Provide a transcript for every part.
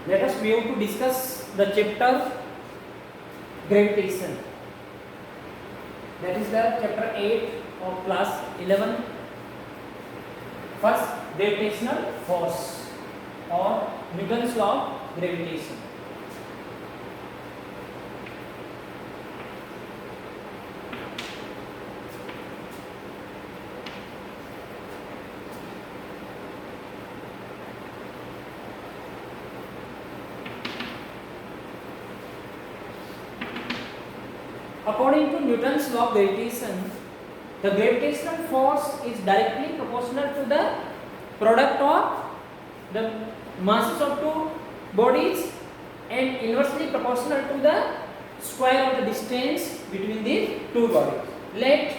let us we have to discuss the chapter gravitation. That is the chapter 8 of class 11. First, gravitational force or Newton's law of gravitation. According to Newton's law of gravitation, the gravitational force is directly proportional to the product of the masses of two bodies and inversely proportional to the square of the distance between these two bodies. Let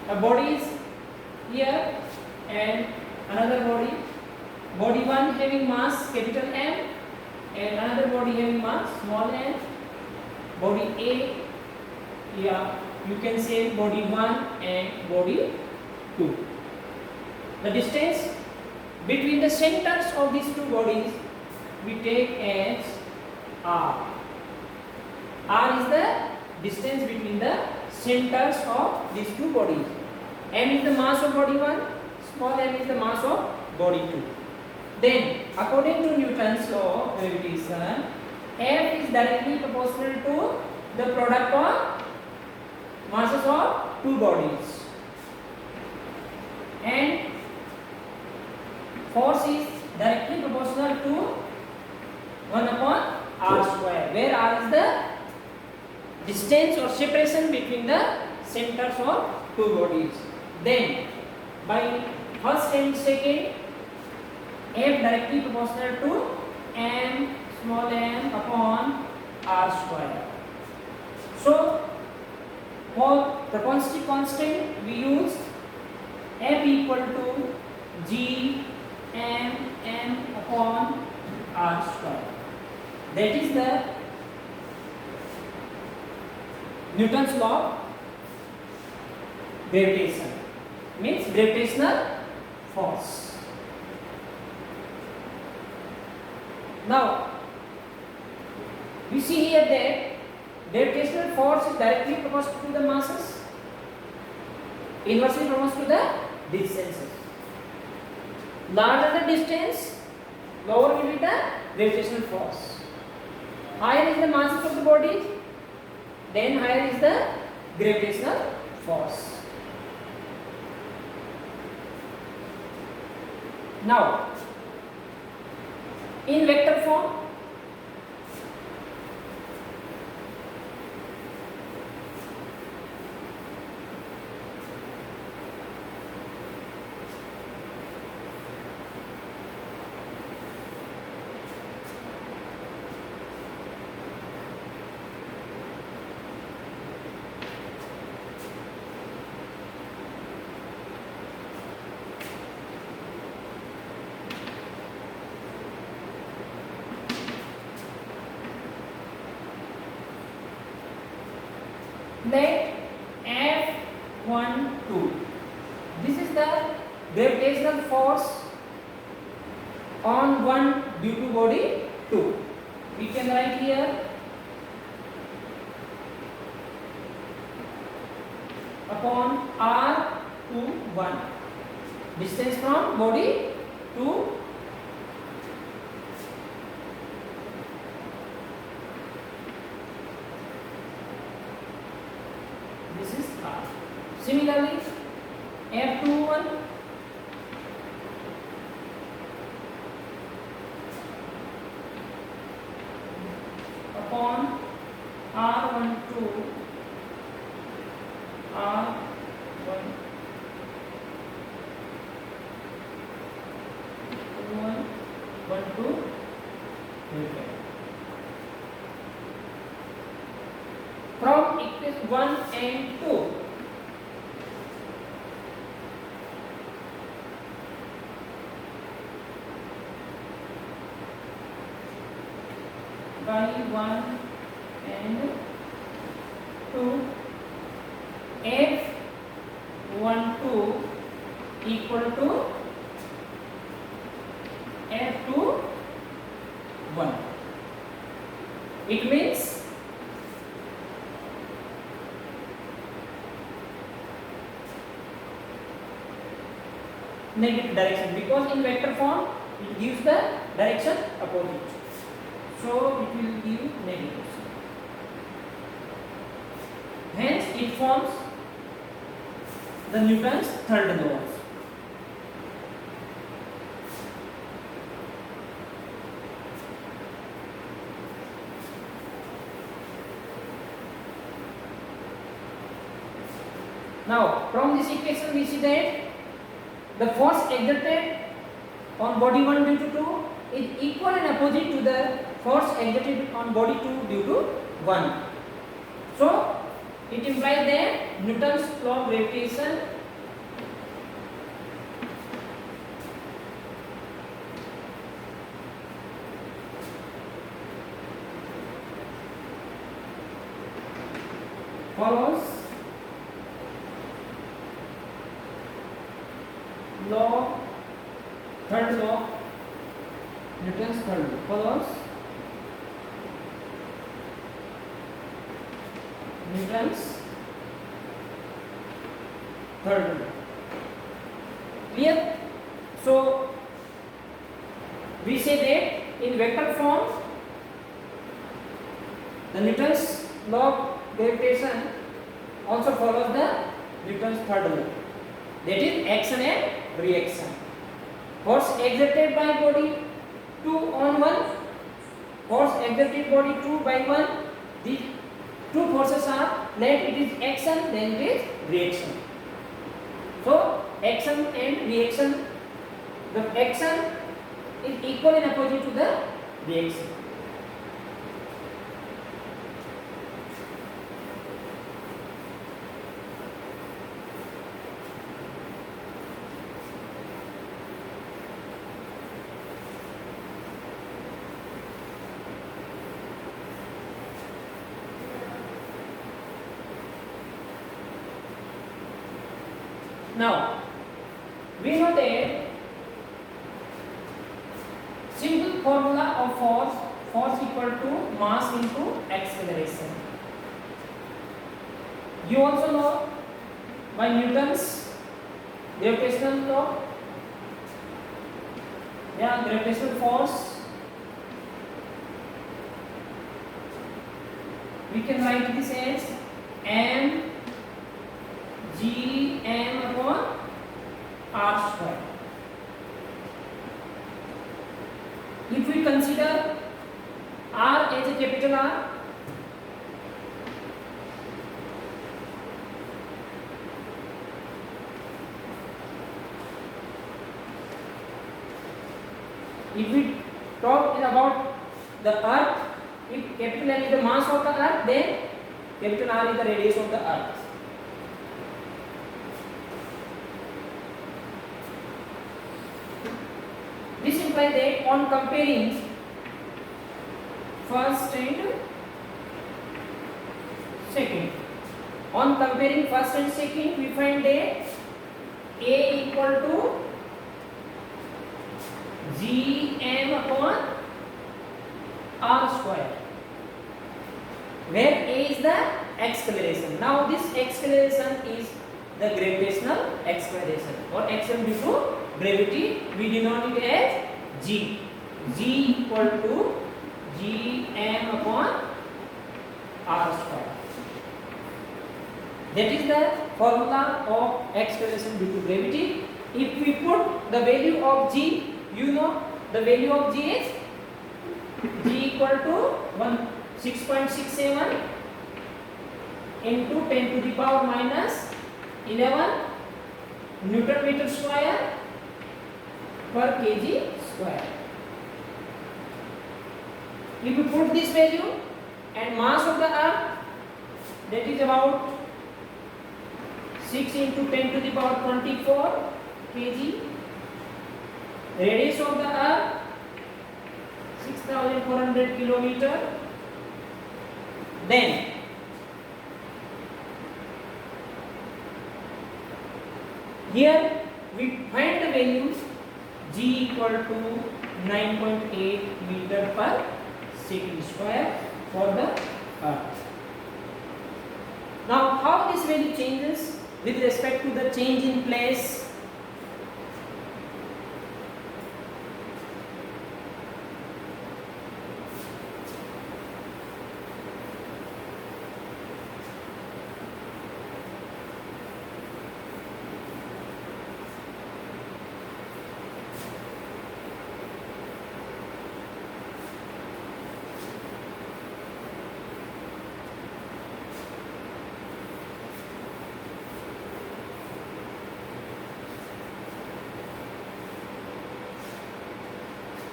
a body is here and another body, body 1 having mass capital M and another body having mass small m. Body A, yeah, you can say body 1 and body 2. The distance between the centers of these two bodies we take as R. R is the distance between the centers of these two bodies. M is the mass of body 1, small m is the mass of body 2. Then, according to Newton's law of gravitation, F is directly proportional to the product of masses of two bodies, and force is directly proportional to 1 upon r square, where r is the distance or separation between the centers of two bodies. Then by first and second, F directly proportional to m small m upon r square. So for propensity constant we use F equal to g m upon r square. That is the Newton's law of gravitation, means gravitational force. Now we see here that gravitational force is directly proportional to the masses, inversely proportional to the distances. Larger the distance, lower will be the gravitational force. Higher is the masses of the body, then higher is the gravitational force. Now, in vector form, let F12, this is the gravitational force on one due to body 2. We can write here upon R to 1, distance from body to this is R. Similarly, F21 upon R12 R12 from equation 1 and 2. By 1 and 2, F12 equal to F2 It means negative direction, because in vector form it gives the direction opposite. So it will give negative. Hence it forms the Newton's third law. Now from this equation we see that the force exerted on body 1 due to 2 is equal and opposite to the force exerted on body 2 due to 1. So it implies that Newton's law of gravitation follows third law, Newton's third law follows Newton's third law. Clear? So we say that in vector form the Newton's law of gravitation also follows the Newton's third law, that is action and reaction. Force exerted by body 2 on 1, force exerted body 2 by 1, these two forces are let it is action, then it is reaction. So action and reaction, the action is equal and opposite to the reaction. Now we know that simple formula of force equal to mass into acceleration. You also know by Newton's gravitational law, gravitational force, we can write this as m g m upon r square. If we consider r as a capital R, if we talk about the earth, if capital N is the mass of the earth, then capital R is the radius of the earth. This implies that on comparing first and second, we find that A equal to Gm upon R square, where A is the acceleration. Now this acceleration is the gravitational acceleration or action due to gravity. We denote it as G. G equal to Gm upon R square. That is the formula of acceleration due to gravity. If we put the value of G, you know the value of G is G equal to 6.67 into 10 to the power minus 11 Newton meter square per kg square. If you put this value and mass of the earth, that is about 6 into 10 to the power 24 kg. Radius of the earth 6,400 kilometer. Then here we find the value G equal to 9.8 meter per second square. for the earth. Now how this value changes with respect to the change in place?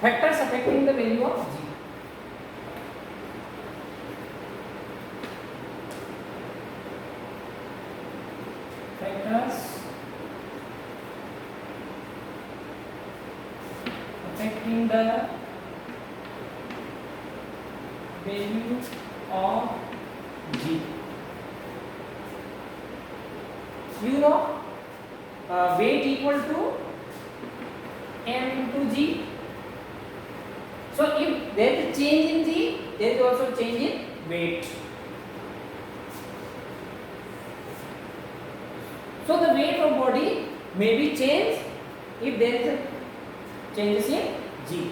Factors affecting the value of G. Factors affecting the value of G. You know, weight equal to m into G. So if there is change in G, there is also change in weight. So the weight of body may be changed if there is a changes in G.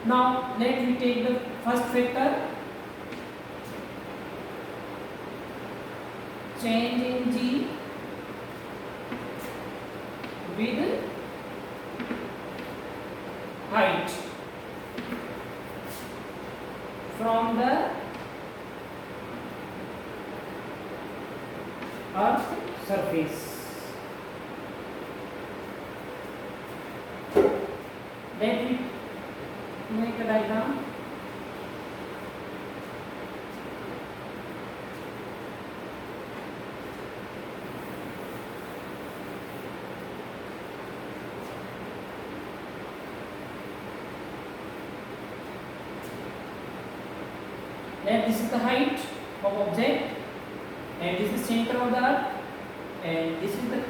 Now let me take the first factor, change in G with height from the earth surface. Let me make a diagram. Then this is the height of object, and this is center of the earth, and this is the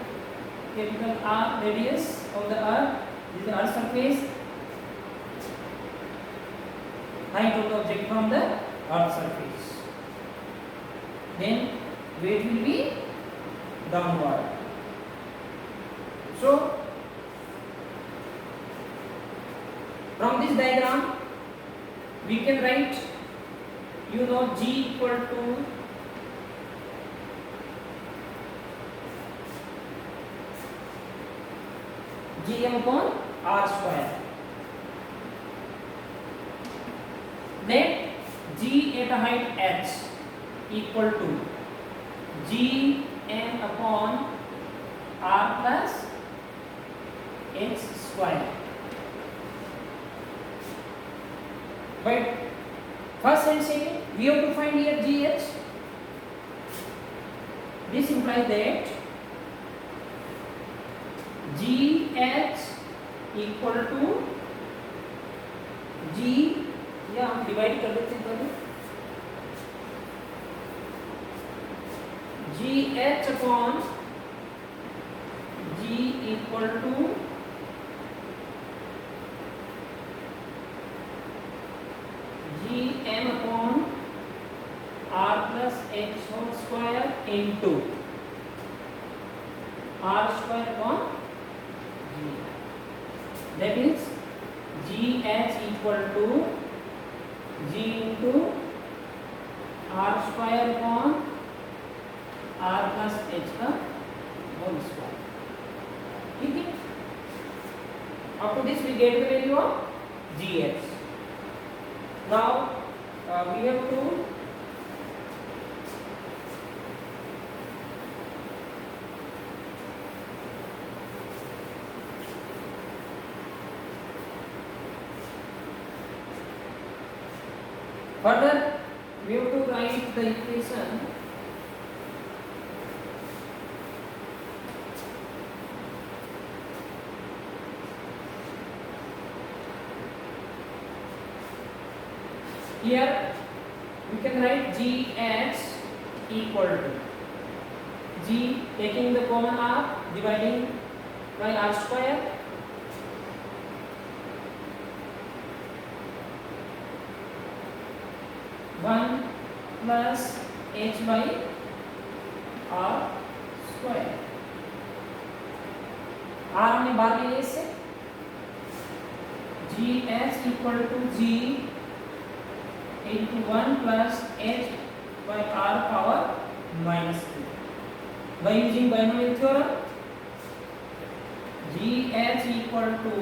capital R radius of the earth. This is the earth surface. Height of the object from the earth surface. Then weight will be downward. So from this diagram we can write, you know, G equal to Gm upon R square. Then G at a height h equal to Gm upon R plus h square. But first and second, we have to find here GH. This implies that GH equal to G, या हम divide कर देते हैं पहले, GH upon G equal to Gm upon R plus h whole square into R square upon G. That is GH equal to G into R square upon R plus h का whole square. ठीक है? Up to this we get the value of GH. Now we have to further we have to write the equation here. We can write GH equal to G, taking the common R, dividing by R square, plus h by r square. r हमने बाहर ले लिया इससे, g h equal to g into 1 plus h by r power -2 by using binomial theorem। gh equal to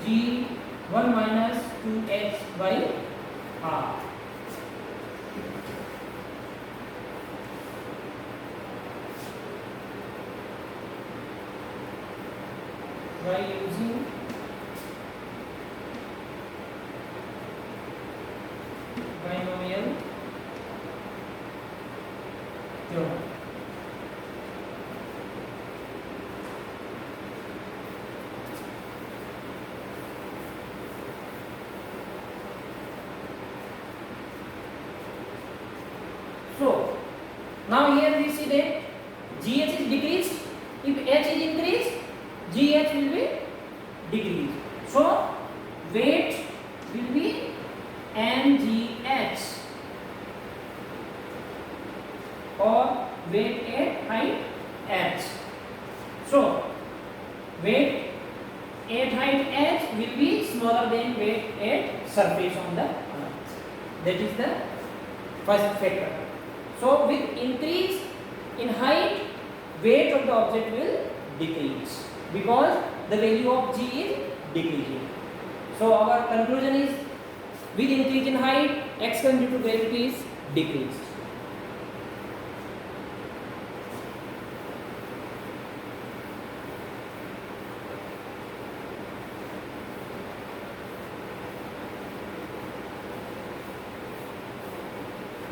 g1 minus 2h by r। by using binomial theorem। So now here we see that GH is decreased. If H is increased, GH will be decreased. So weight will be mgh or weight at height h. So weight at height h will be smaller than weight at surface on the earth. That is the first factor. So with increase in height, weight of the object will decrease because the value of g is decreasing. So our conclusion is, with increase in height, x due to gravity is decreased.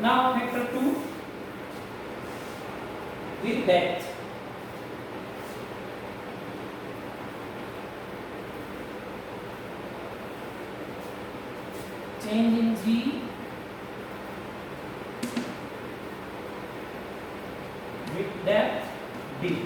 Now factor 2 with depth. Change in g with depth d.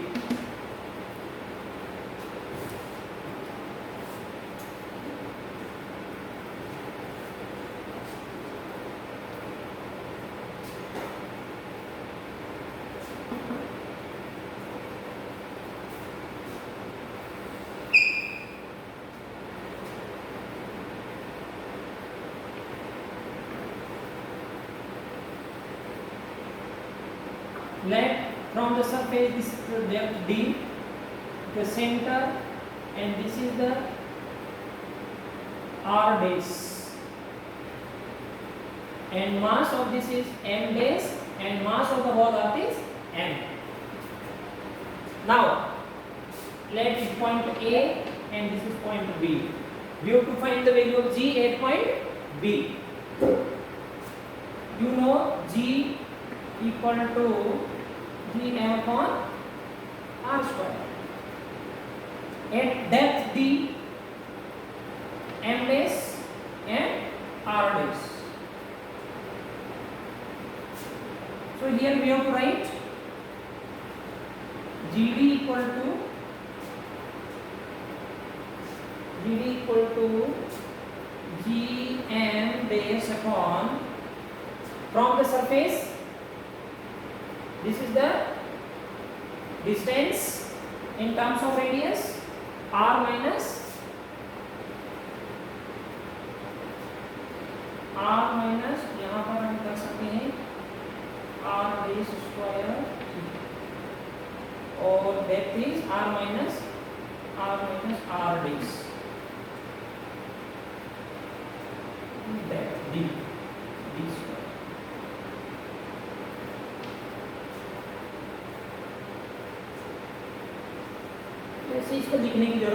Let from the surface this is the depth d, the center, and this is the r dash, and mass of this is m dash, and mass of the whole earth is m. Now let this point A and this is point B. We have to find the value of g at point B. You know g equal to Gm upon r square. At depth d, m dash and r dash. So here we have to write Gd equal to Gm dash upon, from the surface, this is the distance in terms of radius, r minus यहाँ पर हम कर सकते हैं r dash square, और depth is r minus r dash, depth d square। ऐसे इसको लिखने की जरूरत